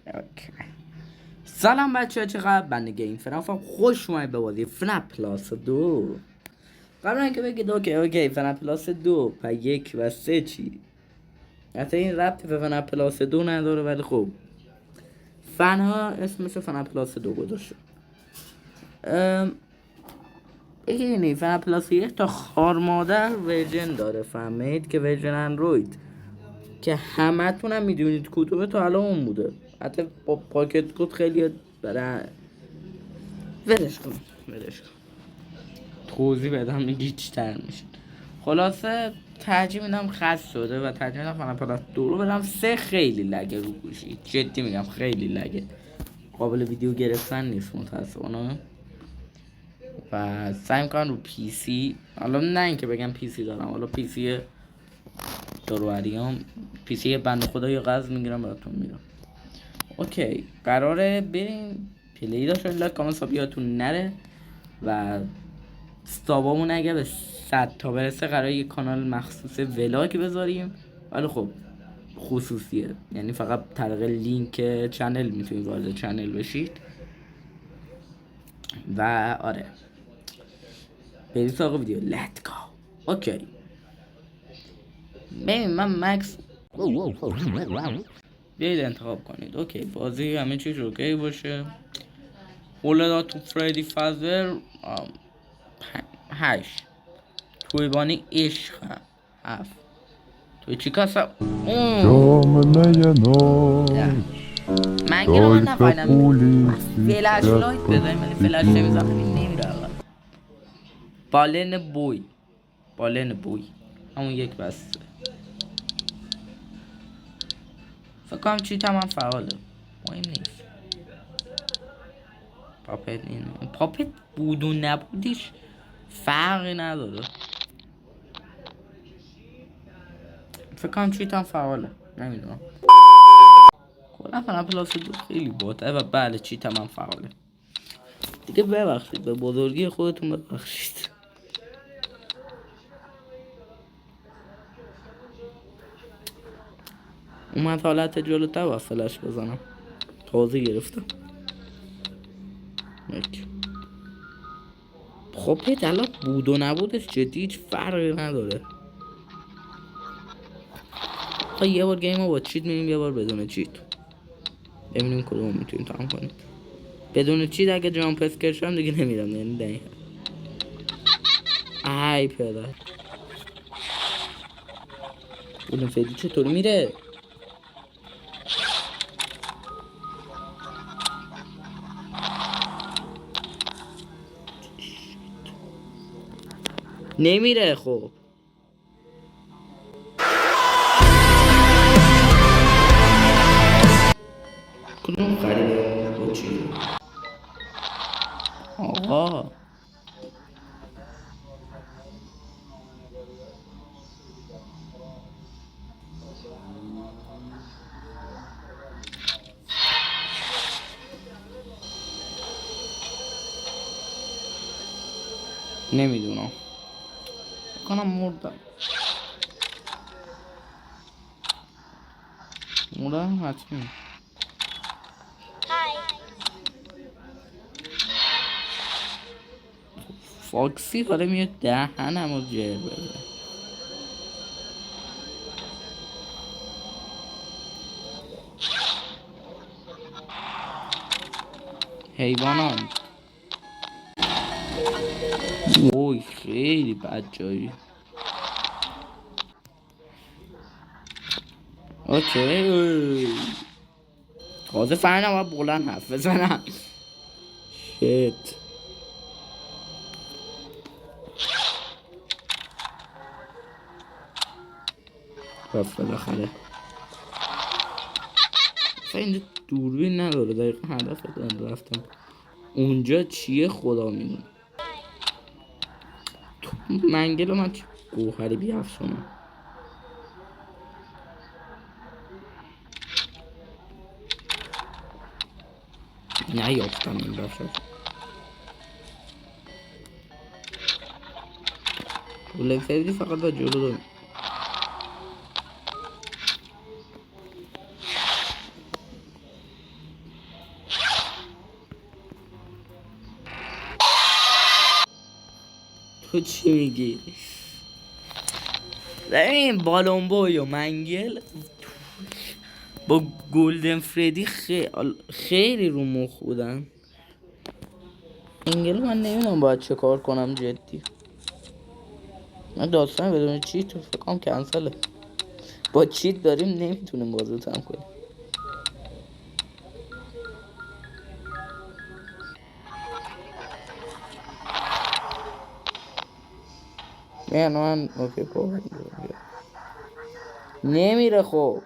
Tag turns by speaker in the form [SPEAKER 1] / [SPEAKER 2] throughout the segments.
[SPEAKER 1] اوکی. سلام بچه ها، چقدر بنده گیم فنافم خوش اومد به بازی فناف پلاس 2. قبل اینکه بگید اوکی فناف پلاس 2 پا 1 و 3 چی؟ حتی این ربطی به فناف پلاس 2 نداره، ولی خب فنها اسمش فناف پلاس 2 گذاشته. اینی فناف پلاس 1 تا خار مادر ورژن داره، فهمید که ورژن اندروید که همه تونم میدونید کدومه تا الان اون بوده. حتی با پاکت کد خیلی برای ولش کن توضیح بدم گیج‌تر میشه. خلاصه ترجیح میدم خاص شده و ترجیح میدم فناف پلاس 2 رو بدم 3. خیلی لگه رو گوشی، جدی میگم خیلی لگه، قابل ویدیو گرفتن نیست متاسفانه. و سعی میکنم رو پی سی، حالا نه اینکه بگم پی سی دارم، حالا پی سی دروریام، پی سی بنده خدا یا قرض میگیرم براتون میرم. اوکی قراره بریم پلی داشت لایک کامنت ساب یادتون نره و استابامون اگه به 100 تا برسه قراره یک کانال مخصوص ولاگ بذاریم، ولی خب خصوصیه، یعنی فقط طریق لینک چنل میتونید وارد چنل بشید. و آره بریم سراغ ویدیو. لت گو. اوکی ببین من مکس بیاید انتخاب کنید. اوکی بازی همه چیز اوکی باشه. ولدا تو فردی فازر 8 توی بانی عشق 7 توی چی کاسا
[SPEAKER 2] Темная ночь,
[SPEAKER 1] من گیرم من
[SPEAKER 2] только
[SPEAKER 1] نفایدم
[SPEAKER 2] пули
[SPEAKER 1] فلش
[SPEAKER 2] свистят
[SPEAKER 1] لایت
[SPEAKER 2] по
[SPEAKER 1] بزنیم ولی فلش نمیزنم
[SPEAKER 2] стене.
[SPEAKER 1] نمیره آقا. بالن بوی همون یک بسته. فکر کنم چی تمام فعاله، مهم نیست. پاپت بود و نبودیش فرقی نداره. فکر کنم چی تمام فعاله، نمیدونم. کلا فناف پلاس 2 خیلی باته و بله چی تمام فعاله دیگه. ببخشید به بزرگی خودتون ببخشید. اومد حالت جلوتر و فلش بزنم، تازه گرفتم. خب الان بود و نبودش جدی هیچ فرقی نداره. یه بار گیم رو با چیت میریم، یه بار بدون چیت، ببینیم کدوم میتونیم تمام کنیم. بدون چیت اگه جامپ اسکر شدم دیگه نمیرم، یعنی دقیقا ای پدر. بودم فیدی چطور میره؟ نمیره خب. کدوم خریده با چی؟ آقا نمیدونم، کنم مردم حتمی. فاکسی حالا میاد دهنم رو جر بده. حیوانان اوی خیلی بد جایی. اوکی تازه فهمیدم باید بلند حرف بزنم. شیت رفت بالاخره. اینجا دوربین نداره، دقیقا هدف دارم رفتم اونجا چیه خدا میدونه. تو منگل من چه گوهری بیافشونم. نیافتم این باشد طول فردی فقط با جلو دارم. تو چی میگی؟ ببین بالون بوی و منگل با گلدن فردی خیلی رو مخ بودن. منگل من نمیدونم باید چه کار کنم جدی. من داستان بدون چیت تو فکرم کنسله. با چیت داریم نمیتونیم بازی تمام کنیم. من اوکی پاور نمیره خب.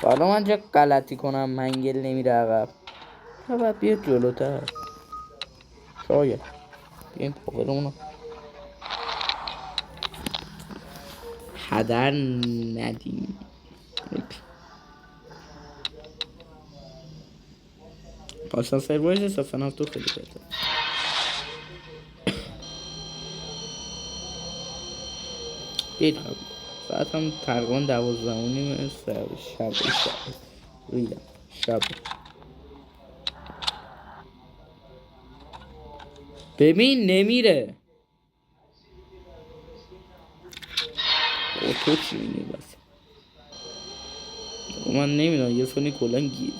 [SPEAKER 1] حالا من چه غلطی کنم منگل نمیره عقب. باید بیاد جلوتر. شاید بیایم پاورمونو هدر ندیم. پاسان سروایز صفحه تو خیلی بهتر. بیت قبل ساعت هم تقریبا 12:30 شب ریدم شب. ببین نمیره. او تو چی میگی بس؟ من نمیدونم یه سونی کلن گیر.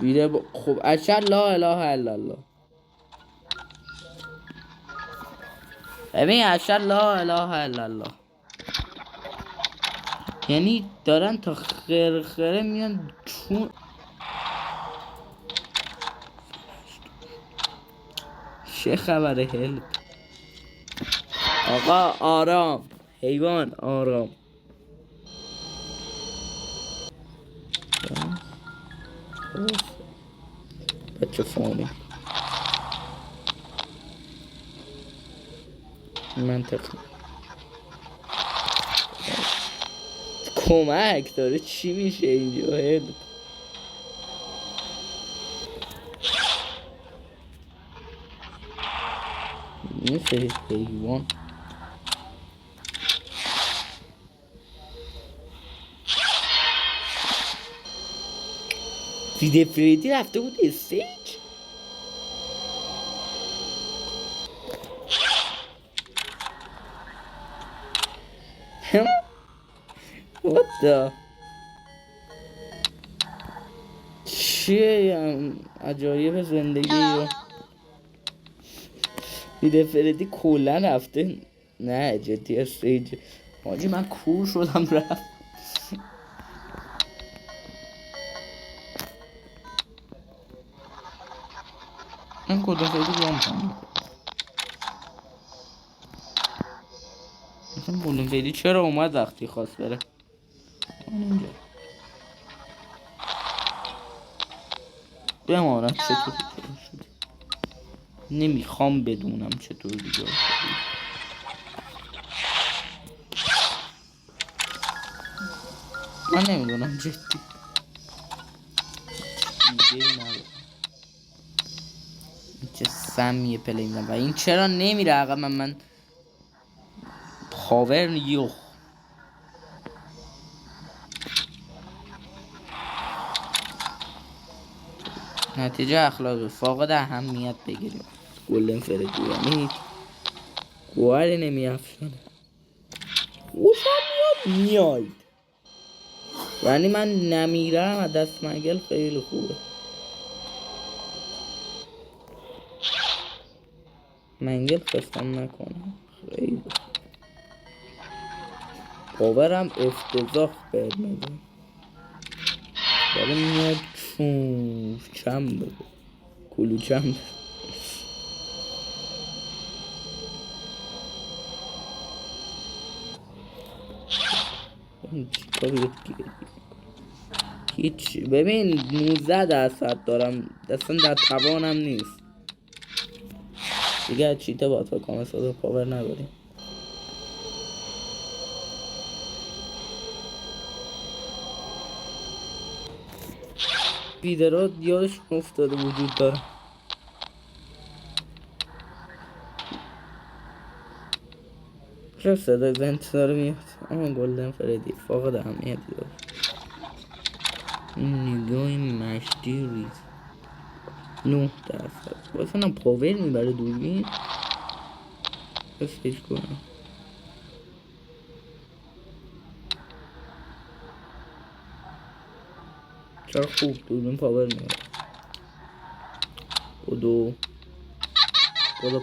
[SPEAKER 1] بیره خب اشهد لا اله الا الله. ببین اشهد لا اله الا الله یعنی دارن تا خرخره میان چون. چه خبره هلپ آقا آرام حیوان آرام. بچه فامی منطقی کمک داره چی میشه اینجا هلپ. میشه حیوان دیده فریدی رفته بود استیج. What the چیه عجایب زندگی رو دیده فریدی کلا رفته. نه جدی استیج ماجی من کور شدم رفت. من کدوم فریدی بیام کنم مثلا کدوم فریدی چرا اومد وقتی خواست بره اینجا بماند چطور شد. نمیخوام بدونم چطور دیگه من نمیدونم جدی چه سمیه پلی میدم و این چرا نمیره عقب من پاور یخ. نتیجه اخلاقی فاقد اهمیت بگیریم. گلدن فردی یعنی گوهری نمیافشانه خوشم میاد یعنی من نمیرم و دست منگل خیلی خوبه. منگل خستم نکنم خیلی پاورم افتضاح بهت میدم داره میاد چم بگو کلو چم هیچ. ببین 19% دارم اصلا در توانم نیست دیگه. چیته با تا کام صدا پاور نداریم. ویدرات یادش افتاده وجود داره. چرا صدای زنتیزا رو میاد؟ اما گلدن فردی فاقد اهمیتی داره. این نگاه مشتی ریز 9%. واسه هم پاور میبره دوربین. بسیج کنم چرا خوب دوربین پاور میبره. بدو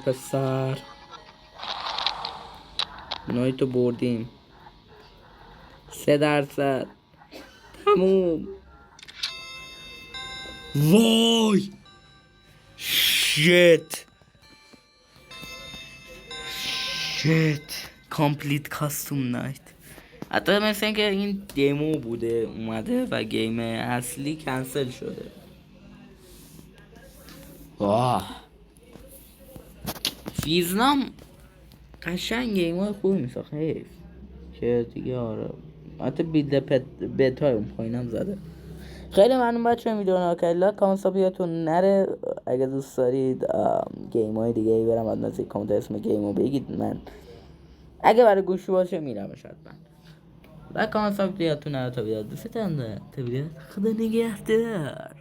[SPEAKER 1] پسر نایتو بردیم 3%. تموم. وای شت کامپلیت کاستوم نایت. حتی مثل اینکه این دیمو بوده اومده و گیم اصلی کنسل شده. واه فیزنام قشنگ گیمای خوبی میساخت. حیف که دیگه آره حتی بیلد بتای اون پایینم زده. خیلی ممنون بچه ویدیو ناکلا کامنتاتون نره. اگه دوست دارید گیم های دیگه ای برم از نزدیک کامنت اسم گیمو بگید من اگه برای گوشی باشه میرمش حتما. و کامنت بیاتون نره تا ویدیو دوستتون داره. تا ویدیو خدا نگهدار.